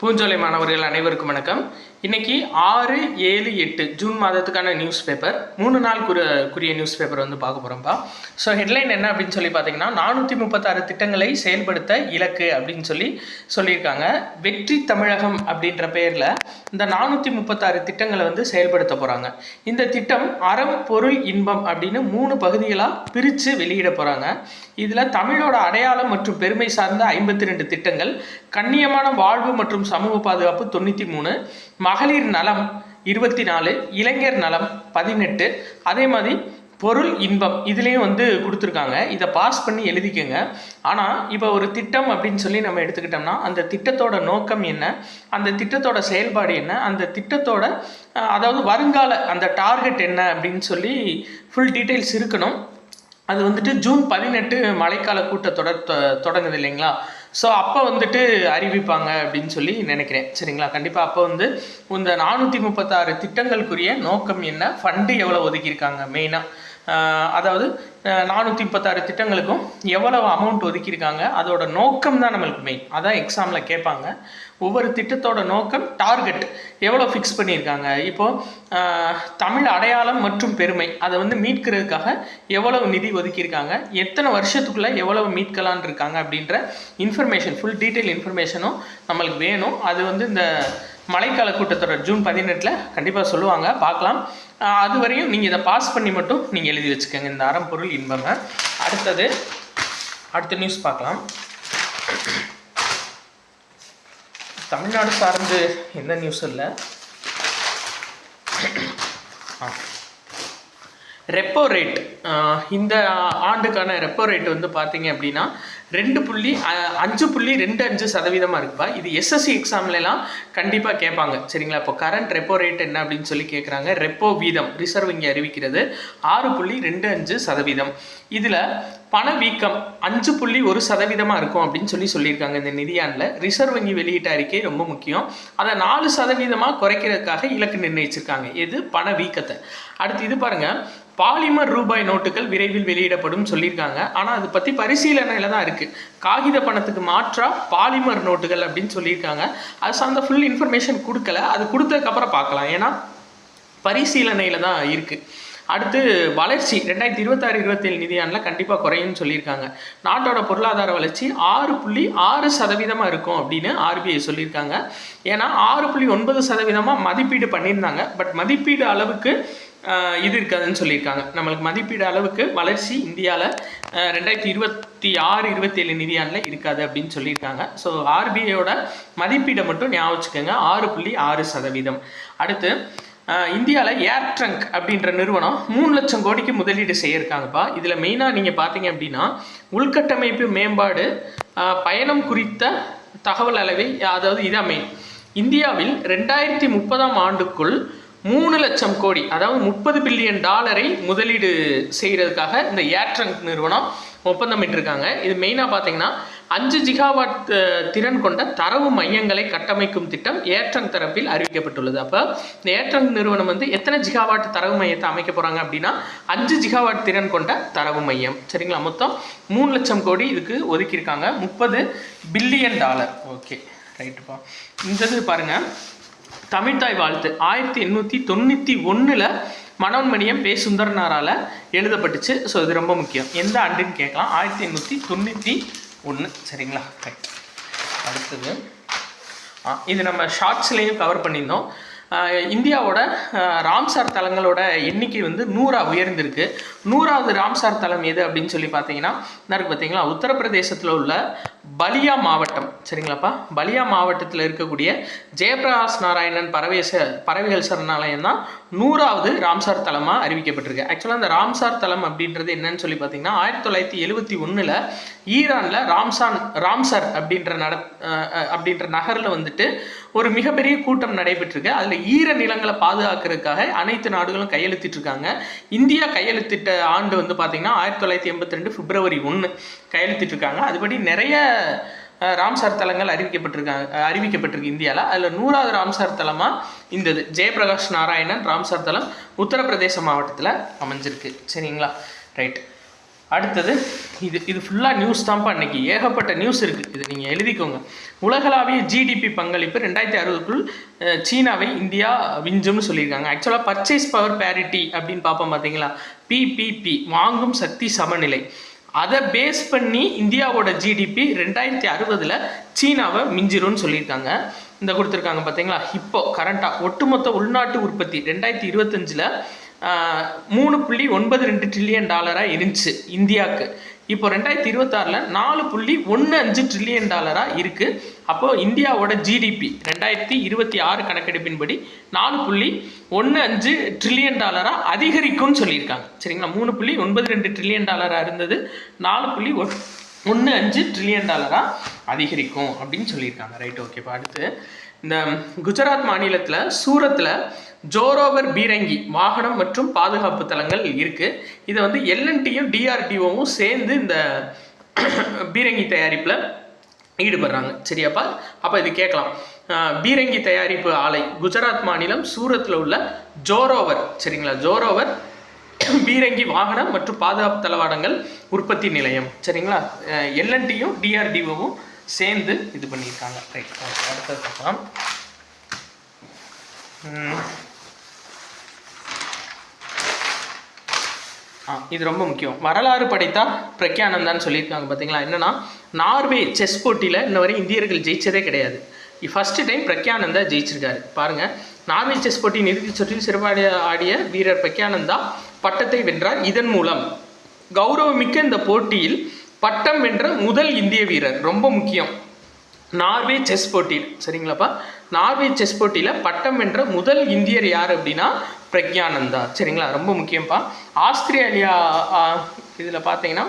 பூஞ்சோலை மாணவர்கள் அனைவருக்கும் வணக்கம். இன்னைக்கு 6, 7, 8 ஜூன் மாதத்துக்கான நியூஸ் பேப்பர் 3 நாள் குறிய நியூஸ் பேப்பர் வந்து பார்க்க போகிறோம்ப்பா. ஸோ ஹெட்லைன் என்ன அப்படின்னு சொல்லி பார்த்தீங்கன்னா, 436 திட்டங்களை செயல்படுத்த இலக்கு அப்படின்னு சொல்லியிருக்காங்க. வெற்றி தமிழகம் அப்படின்ற பெயரில் இந்த 436 திட்டங்களை வந்து செயல்படுத்த போகிறாங்க. இந்த திட்டம் அறம் பொருள் இன்பம் அப்படின்னு 3 பகுதிகளாக பிரித்து வெளியிட போகிறாங்க. இதில் தமிழோட அடையாளம் மற்றும் பெருமை சார்ந்த 52 திட்டங்கள், கண்ணியமான வாழ்வு மற்றும் சமூக பாதுகாப்பு 93, மகளிர் நலம் 24, இளைஞர் நலம் 18, அதே மாதிரி பொருள் இன்பம் இதுலேயும் வந்து கொடுத்துருக்காங்க. இதை பாஸ் பண்ணி எழுதிக்கங்க. ஆனால் இப்போ ஒரு திட்டம் அப்படின்னு சொல்லி நம்ம எடுத்துக்கிட்டோம்னா அந்த திட்டத்தோட நோக்கம் என்ன, அந்த திட்டத்தோட செயல்பாடு என்ன, அந்த திட்டத்தோட அதாவது வருங்கால அந்த டார்கெட் என்ன அப்படின்னு சொல்லி ஃபுல் டீட்டெயில்ஸ் இருக்கணும். அது வந்துட்டு ஜூன் 18 மழைக்கால கூட்டத்தொடர் தொடங்குது இல்லைங்களா? ஸோ அப்போ வந்துட்டு அறிவிப்பாங்க அப்படின்னு சொல்லி நினைக்கிறேன். சரிங்களா? கண்டிப்பாக அப்போ வந்து இந்த 436 திட்டங்களுக்குரிய நோக்கம் என்ன, ஃபண்டு எவ்வளோ ஒதுக்கியிருக்காங்க, மெயினாக அதாவது 436 திட்டங்களுக்கும் எவ்வளவு அமௌண்ட் ஒதுக்கியிருக்காங்க, அதோட நோக்கம் தான் நம்மளுக்கு மெயின். அதான் எக்ஸாமில் கேட்பாங்க. ஒவ்வொரு திட்டத்தோட நோக்கம், டார்கெட் எவ்வளோ ஃபிக்ஸ் பண்ணியிருக்காங்க, இப்போது தமிழ் அடையாளம் மற்றும் பெருமை அதை வந்து மீட்கிறதுக்காக எவ்வளவு நிதி ஒதுக்கியிருக்காங்க, எத்தனை வருஷத்துக்குள்ளே எவ்வளவு மீட்கலான் இருக்காங்க அப்படின்ற இன்ஃபர்மேஷன், ஃபுல் டீட்டெயில் இன்ஃபர்மேஷனும் நம்மளுக்கு வேணும். அது வந்து இந்த மழைக்கால கூட்டத்தொடர் ஜூன் 18 கண்டிப்பாக சொல்லுவாங்க, பார்க்கலாம். அது வரையும் நீங்கள் இதை பாஸ் பண்ணி மட்டும் நீங்கள் எழுதி வச்சுக்கோங்க, இந்த அறம் பொருள் இன்பமை. அடுத்த நியூஸ் பார்க்கலாம். தமிழ்நாடு சார்ந்து எந்த நியூஸ் இல்லை. ரெப்போ ரேட், இந்த ஆண்டுக்கான ரெப்போ ரேட் வந்து பார்த்தீங்க அப்படின்னா 5.25% இருக்குப்பா. இது எஸ்எஸ்சி எக்ஸாம்லாம் கண்டிப்பாக கேட்பாங்க. சரிங்களா? இப்போ கரண்ட் ரெப்போ ரேட் என்ன அப்படின்னு சொல்லி கேட்குறாங்க. ரெப்போ வீதம் ரிசர்வ் வங்கி அறிவிக்கிறது 6.25%. இதில் பணவீக்கம் 5.1% இருக்கும் அப்படின்னு சொல்லியிருக்காங்க. இந்த நிதியாண்டில் ரிசர்வ் வங்கி வெளியிட்ட அறிக்கை ரொம்ப முக்கியம். அதை 4% குறைக்கிறதுக்காக இலக்கு நிர்ணயிச்சிருக்காங்க. இது பணவீக்கத்தை. அடுத்து இது பாருங்கள், பாலிமர் ரூபாய் நோட்டுகள் விரைவில் வெளியிடப்படும் சொல்லியிருக்காங்க. ஆனால் அதை பற்றி பரிசீலனையில் தான் இருக்குது. காகித பணத்துக்கு மாற்றாக பாலிமர் நோட்டுகள் அப்படின்னு சொல்லியிருக்காங்க. அது சார்ந்த ஃபுல் இன்ஃபர்மேஷன் கொடுக்கல. அது கொடுத்ததுக்கப்புறம் பார்க்கலாம், ஏன்னா பரிசீலனையில் தான் இருக்குது. அடுத்து வளர்ச்சி 2026-27 நிதியாண்டில் கண்டிப்பாக குறையும்னு சொல்லியிருக்காங்க. நாட்டோட பொருளாதார வளர்ச்சி 6.6% இருக்கும் அப்படின்னு ஆர்பிஐ சொல்லியிருக்காங்க. ஏன்னா 6.9% மதிப்பீடு பண்ணியிருந்தாங்க. பட் மதிப்பீடு அளவுக்கு இது இருக்காதுன்னு சொல்லியிருக்காங்க. நம்மளுக்கு மதிப்பீடு அளவுக்கு வளர்ச்சி இந்தியாவில் 2026-27 நிதியாண்டில் இருக்காது அப்படின்னு சொல்லியிருக்காங்க. ஸோ ஆர்பிஐயோட மதிப்பீடை மட்டும் ஞாபகம் வச்சுக்கோங்க, 6.6%. அடுத்து இந்தியாவில் ஏர் ட்ரங்க் அப்படின்ற நிறுவனம் 3 லட்சம் கோடிக்கு முதலீடு செய்யிருக்காங்கப்பா. இதில் மெயினாக நீங்கள் பார்த்தீங்க அப்படின்னா உள்கட்டமைப்பு மேம்பாடு, பயணம் குறித்த தகவல் அளவை, அதாவது இதான் மெயின். இந்தியாவில் 2030ஆம் ஆண்டுக்குள் 3 லட்சம் கோடி, அதாவது $30 பில்லியன் முதலீடு செய்கிறதுக்காக இந்த ஏர் ட்ரங்க் நிறுவனம் ஒப்பந்தம் இட்டிருக்காங்க. இது மெயினாக பார்த்தீங்கன்னா 5 ஜிகாவாட் திறன் கொண்ட தரவு மையங்களை கட்டமைக்கும் திட்டம் ஏர் ட்ரங்க் தரப்பில் அறிவிக்கப்பட்டுள்ளது. அப்போ இந்த ஏர் ட்ரங்க் நிறுவனம் வந்து எத்தனை ஜிகாவாட் தரவு மையத்தை அமைக்க போகிறாங்க அப்படின்னா 5 ஜிகாவாட் திறன் கொண்ட தரவு மையம். சரிங்களா? மொத்தம் 3 லட்சம் கோடி இதுக்கு ஒதுக்கியிருக்காங்க. $30 பில்லியன். ஓகே, ரைட்டுப்பா. இந்த இது பாருங்கள், தமிழ்தாய் வாழ்த்து 1891 மனோன்மணியம் பே சுந்தரனாரால் எழுதப்பட்டுச்சு. ஸோ இது ரொம்ப முக்கியம். எந்த ஆண்டுன்னு கேட்கலாம், 1891. சரிங்களா? ரைட். அடுத்தது இது நம்ம ஷார்ட்ஸ்லேயும் கவர் பண்ணியிருந்தோம். இந்தியாவோட ராம்சார் தலங்களோட எண்ணிக்கை வந்து 100 உயர்ந்திருக்கு. 100வது ராம்சார் தலம் எது அப்படின்னு சொல்லி பார்த்தீங்கன்னா பார்த்தீங்களா, உத்தரப்பிரதேசத்தில் உள்ள பலியா மாவட்டம். சரிங்களாப்பா? பலியா மாவட்டத்தில் இருக்கக்கூடிய ஜெயபிரகாஷ் நாராயணன் பறவைகள் சரணாலயம் தான் 100வது ராம்சார் தலமாக அறிவிக்கப்பட்டிருக்கு. ஆக்சுவலாக அந்த ராம்சார் தலம் அப்படின்றது என்னன்னு சொல்லி பார்த்தீங்கன்னா 1971 ஈரானில் ராம்சர் அப்படின்ற நகரில் வந்துட்டு ஒரு மிகப்பெரிய கூட்டம் நடைபெற்றிருக்கு. அதில் ஈர நிலங்களை பாதுகாக்கிறதுக்காக அனைத்து நாடுகளும் கையெழுத்திட்டிருக்காங்க. இந்தியா கையெழுத்திட்ட ஆண்டு வந்து பார்த்தீங்கன்னா 1982 பிப்ரவரி 1 கையெழுத்திட்டிருக்காங்க. அதுபடி நிறைய ராம்சார் தலங்கள் அறிவிக்கப்பட்டிருக்கு இந்தியாவில். அதில் 100வது ராம்சார் தலமாக இந்த ஜெயபிரகாஷ் நாராயணன் ராம்சார் தலம் உத்தரப்பிரதேச மாவட்டத்தில் அமைஞ்சிருக்கு. சரிங்களா? ரைட். அடுத்தது இது ஃபுல்லாக நியூஸ் தான்ப்பா இன்றைக்கி, ஏகப்பட்ட நியூஸ் இருக்குது, இது நீங்கள் எழுதிக்கோங்க. உலகளாவிய ஜிடிபி பங்களிப்பு 2060க்குள் சீனாவை இந்தியா விஞ்சும்னு சொல்லியிருக்காங்க. ஆக்சுவலாக பர்ச்சேஸ் பவர் பேரிட்டி அப்படின்னு பார்ப்போம் பார்த்தீங்களா, பிபிபி, வாங்கும் சக்தி சமநிலை, அதை பேஸ் பண்ணி இந்தியாவோட ஜிடிபி 2060 சீனாவை மிஞ்சிரும்னு சொல்லியிருக்காங்க. இந்த கொடுத்துருக்காங்க பார்த்தீங்களா. இப்போ கரண்ட்டாக ஒட்டுமொத்த உள்நாட்டு உற்பத்தி 2025 $3.92 ட்ரில்லியன் இருந்துச்சு இந்தியாவுக்கு. இப்போ 2026 $4.15 ட்ரில்லியன் இருக்குது. அப்போது இந்தியாவோட ஜிடிபி 2026 கணக்கெடுப்பின்படி $4.15 ட்ரில்லியன் அதிகரிக்கும்னு சொல்லியிருக்காங்க. சரிங்களா, $3.92 ட்ரில்லியன் இருந்தது, $4.15 ட்ரில்லியன் அதிகரிக்கும் அப்படின்னு சொல்லியிருக்காங்க. ரைட், ஓகேப்பா. அடுத்து இந்த குஜராத் மாநிலத்தில் சூரத்தில் ஜோரோவர் பீரங்கி வாகனம் மற்றும் பாதுகாப்பு தளங்கள் இருக்குது. இதை வந்து எல்என்டியும் டிஆர்டிஓவும் சேர்ந்து இந்த பீரங்கி தயாரிப்பில் ஈடுபடுறாங்க. சரியாப்பா, அப்போ இது கேட்கலாம். பீரங்கி தயாரிப்பு ஆலை குஜராத் மாநிலம் சூரத்தில் உள்ள ஜோரோவர், சரிங்களா, ஜோரோவர் பீரங்கி வாகனம் மற்றும் பாதுகாப்பு தளவாடங்கள் உற்பத்தி நிலையம். சரிங்களா, எல்என்டியும் டிஆர்டிஓவும் சேர்ந்து இது பண்ணியிருக்காங்க. ரைட், அடுத்தது பார்க்கலாம். இது ரொம்ப முக்கியம். வரலாறு படைத்தா பிரக்யானந்தான்னு சொல்லியிருக்காங்க பார்த்தீங்களா. என்னன்னா, நார்வே செஸ் போட்டியில் இன்ன வரை இந்தியர்கள் ஜெயிச்சதே கிடையாது. ஃபர்ஸ்ட் டைம் பிரக்யானந்தா ஜெயிச்சிருக்காரு பாருங்கள். நார்வே செஸ் போட்டியின் இறுதிச் சுற்றில் சிறப்பாக ஆடிய வீரர் பிரக்யானந்தா பட்டத்தை வென்றார். இதன் மூலம் கௌரவமிக்க இந்த போட்டியில் பட்டம் வென்ற முதல் இந்திய வீரர். ரொம்ப முக்கியம், நார்வே செஸ் போட்டியில். சரிங்களாப்பா, நார்வே செஸ் போட்டியில் பட்டம் வென்ற முதல் இந்தியர் யார் அப்படின்னா பிரக்யானந்தா. சரிங்களா, ரொம்ப முக்கியம்ப்பா. ஆஸ்திரேலியா இதில் பார்த்தீங்கன்னா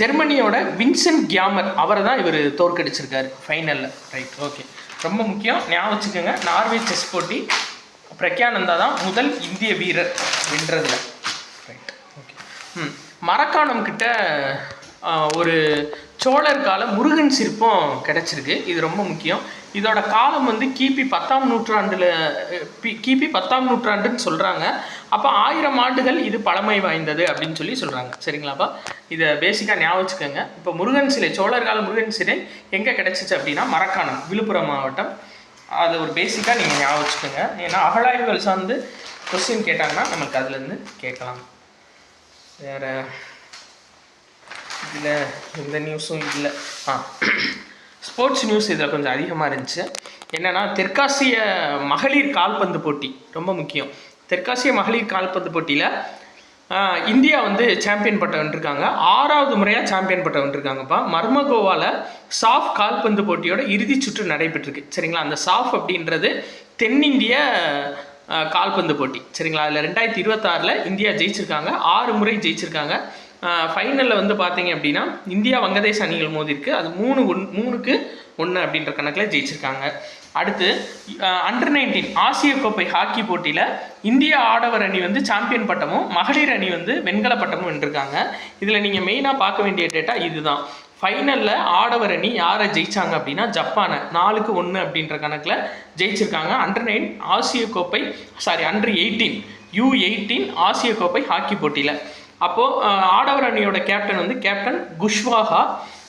ஜெர்மனியோட வின்சென்ட் கியாமர், அவரை தான் இவர் தோற்கடிச்சிருக்காரு ஃபைனலில். ரைட், ஓகே, ரொம்ப முக்கியம், ஞாபகம் வச்சுக்கோங்க. நார்வே செஸ் போட்டி பிரக்யானந்தா தான் முதல் இந்திய வீரர் வென்றதில். Right, okay. மரக்காணம் கிட்ட ஒரு சோழர் கால முருகன் சிற்பம் கிடச்சிருக்கு. இது ரொம்ப முக்கியம். இதோட காலம் வந்து கிபி 10ஆம் நூற்றாண்டுன்னு சொல்கிறாங்க. அப்போ 1000 ஆண்டுகள் இது பழமை வாய்ந்தது அப்படின்னு சொல்கிறாங்க. சரிங்களாப்பா, இதை பேசிக்காக ஞாபகம் வச்சுக்கோங்க. இப்போ முருகன் சிலை, சோழர் கால முருகன் சிலை எங்கே கிடச்சிச்சு அப்படின்னா மரக்காணம், விழுப்புரம் மாவட்டம். அதை ஒரு பேசிக்காக நீங்கள் ஞாபகம் வச்சுக்கோங்க. ஏன்னா அகழாய்வுகள் சார்ந்து கொஸ்டின் கேட்டாங்கன்னா நமக்கு அதுலேருந்து கேட்கலாம். வேறு இதில் எந்த நியூஸும் இல்லை. ஸ்போர்ட்ஸ் நியூஸ் இதில் கொஞ்சம் அதிகமாக இருந்துச்சு. என்னென்னா, தெற்காசிய மகளிர் கால்பந்து போட்டி ரொம்ப முக்கியம். தெற்காசிய மகளிர் கால்பந்து போட்டியில் இந்தியா வந்து சாம்பியன் பட்டம் வென்றிருக்காங்க. 6வது முறையாக சாம்பியன் பட்டம் வென்றிருக்காங்கப்பா. மர்மகோவாவில் சாஃப் கால்பந்து போட்டியோட இறுதி சுற்று நடைபெற்றிருக்கு. சரிங்களா, அந்த சாஃப் அப்படின்றது தென்னிந்திய கால்பந்து போட்டி. சரிங்களா, அதில் 2026 இந்தியா ஜெயிச்சிருக்காங்க, 6 முறை ஜெயிச்சிருக்காங்க. ஃபைனலில் வந்து பார்த்தீங்க அப்படின்னா இந்தியா வங்கதேச அணிகள் மோதிருக்கு. அது 3-1 அப்படின்ற கணக்கில் ஜெயிச்சிருக்காங்க. அடுத்து அண்டர் 19 ஆசிய கோப்பை ஹாக்கி போட்டியில் இந்தியா ஆடவர் அணி வந்து சாம்பியன் பட்டமும் மகளிர் அணி வந்து வெண்கல பட்டமும் வென்றிருக்காங்க. இதில் நீங்கள் மெயினாக பார்க்க வேண்டிய டேட்டா இதுதான். ஃபைனலில் ஆடவர் அணி யாரை ஜெயிச்சாங்க அப்படின்னா ஜப்பானை 4-1 அப்படின்ற கணக்கில் ஜெயிச்சிருக்காங்க. அண்டர் 9 ஆசிய கோப்பை அண்டர் 18 U18 ஆசிய கோப்பை ஹாக்கி போட்டியில். அப்போது ஆடவர் அணியோட கேப்டன் வந்து கேப்டன் குஷ்வாஹா,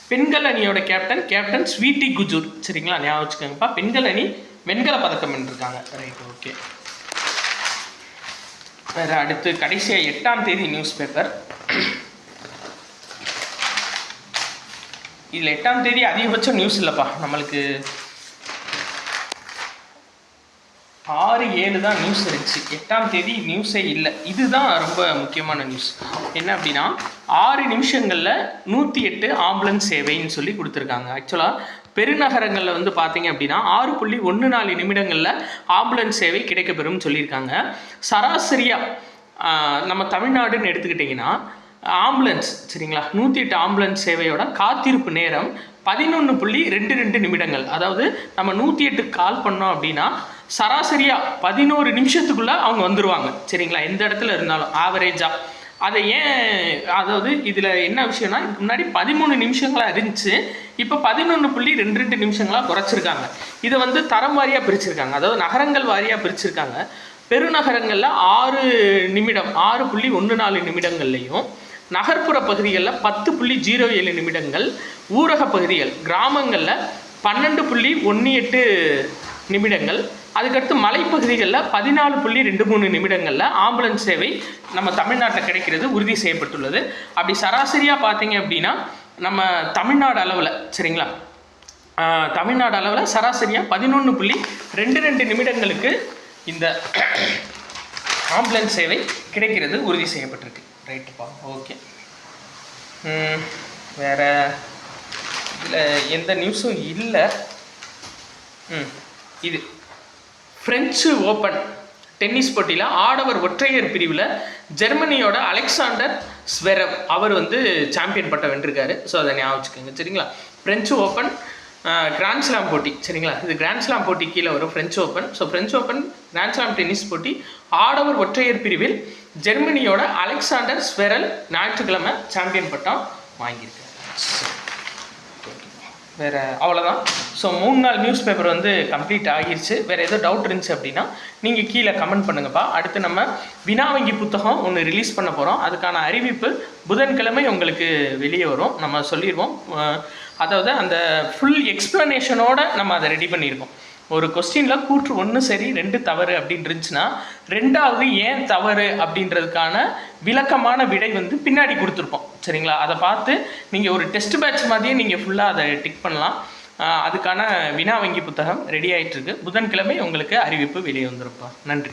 பெண்கள் அணியோட கேப்டன் ஸ்வீட்டி குஜூர். சரிங்களா, ஞாபகம் வச்சுக்கோங்கப்பா. பெண்கள் அணி வெண்கல பதக்கம் வென்றிருக்காங்க. Right, okay. வேறு அடுத்து கடைசியாக 8ஆம் தேதி நியூஸ் பேப்பர். இதில் 8ஆம் தேதி அதிகபட்சம் நியூஸ் இல்லைப்பா, நம்மளுக்கு 6-7 தான் நியூஸ் இருந்துச்சு. 8ஆம் தேதி நியூஸே இல்லை. இதுதான் ரொம்ப முக்கியமான நியூஸ். என்ன அப்படின்னா 6 நிமிஷங்களில் 108 ஆம்புலன்ஸ் சேவைன்னு சொல்லி கொடுத்துருக்காங்க. ஆக்சுவலாக பெருநகரங்களில் வந்து பார்த்தீங்க அப்படின்னா 6.14 நிமிடங்களில் ஆம்புலன்ஸ் சேவை கிடைக்கப்பெறும்னு சொல்லியிருக்காங்க. சராசரியாக நம்ம தமிழ்நாடுன்னு எடுத்துக்கிட்டிங்கன்னா ஆம்புலன்ஸ், சரிங்களா, 108 ஆம்புலன்ஸ் சேவையோட காத்திருப்பு நேரம் 11.22 நிமிடங்கள். அதாவது நம்ம 108 கால் பண்ணோம் அப்படின்னா சராசரியாக 11 நிமிஷத்துக்குள்ளே அவங்க வந்துடுவாங்க. சரிங்களா, எந்த இடத்துல இருந்தாலும் ஆவரேஜாக. அதை அதாவது இதில் என்ன விஷயம்னா, இதுக்கு முன்னாடி 13 நிமிஷங்களாக இருந்துச்சு, இப்போ 11.22 நிமிஷங்களாக குறைச்சிருக்காங்க. இதை வந்து தரம் வாரியாக பிரிச்சிருக்காங்க, அதாவது நகரங்கள் வாரியாக பிரிச்சிருக்காங்க. பெருநகரங்களில் 6 நிமிடம் 6.14 நிமிடங்கள்லையும், நகர்ப்புற பகுதிகளில் 10.07 நிமிடங்கள், ஊரக பகுதிகள் கிராமங்களில் 12.18 நிமிடங்கள், அதுக்கடுத்து மலைப்பகுதிகளில் 14.23 நிமிடங்களில் ஆம்புலன்ஸ் சேவை நம்ம தமிழ்நாட்டில் கிடைக்கிறது உறுதி செய்யப்பட்டுள்ளது. அப்படி சராசரியாக பார்த்தீங்க அப்படின்னா நம்ம தமிழ்நாடு அளவில் சரிங்களா, தமிழ்நாடு அளவில் சராசரியாக 11.22 நிமிடங்களுக்கு இந்த ஆம்புலன்ஸ் சேவை கிடைக்கிறது உறுதி செய்யப்பட்டிருக்கு. ரைட்டுப்பா, ஓகே. வேறு இதில் எந்த நியூஸும் இல்லை. இது பிரெஞ்சு ஓப்பன் டென்னிஸ் போட்டியில் ஆடவர் ஒற்றையர் பிரிவில் ஜெர்மனியோட அலெக்சாண்டர் ஸ்வெரவ் அவர் வந்து சாம்பியன் பட்டம் வென்றிருக்காரு. ஸோ அதை ஞாபகம் வச்சுக்கோங்க சரிங்களா. பிரெஞ்சு ஓப்பன் கிராண்ட்ஸ்லாம் போட்டி சரிங்களா, இது கிராண்ட்ஸ்லாம் போட்டி கீழே வரும் French open. So French open grand slam tennis போட்டி ஆடவர் ஒற்றையர் பிரிவில் ஜெர்மனியோட அலெக்சாண்டர் ஸ்வெரல் ஞாயிற்றுக்கிழமை சாம்பியன் பட்டம் வாங்கியிருக்காரு. வேறு அவ்வளோதான். ஸோ 3 நாள் நியூஸ் பேப்பர் வந்து கம்ப்ளீட் ஆகிருச்சு. வேறு ஏதோ டவுட் இருந்துச்சு அப்படின்னா நீங்கள் கீழே கமெண்ட் பண்ணுங்கப்பா. அடுத்து நம்ம வினா வங்கி புத்தகம் ஒன்று ரிலீஸ் பண்ண போகிறோம். அதுக்கான அறிவிப்பு புதன்கிழமை உங்களுக்கு வெளியே வரும். நம்ம சொல்லிடுவோம். அதாவது அந்த ஃபுல் எக்ஸ்ப்ளனேஷனோடு நம்ம அதை ரெடி பண்ணியிருக்கோம். ஒரு கொஸ்டினில் கூற்று 1 சரி 2 தவறு அப்படின்னு இருந்துச்சுன்னா 2வது ஏன் தவறு அப்படின்றதுக்கான விளக்கமான விடை வந்து பின்னாடி கொடுத்துருப்போம் சரிங்களா. அதை பார்த்து நீங்கள் ஒரு டெஸ்ட் பேட்ச் மாதிரியே நீங்கள் ஃபுல்லாக அதை டிக் பண்ணலாம். அதுக்கான வினா வங்கி புத்தகம் ரெடி ஆகிட்டுருக்கு. புதன்கிழமை உங்களுக்கு அறிவிப்பு வெளியே வந்துருப்பா. நன்றி.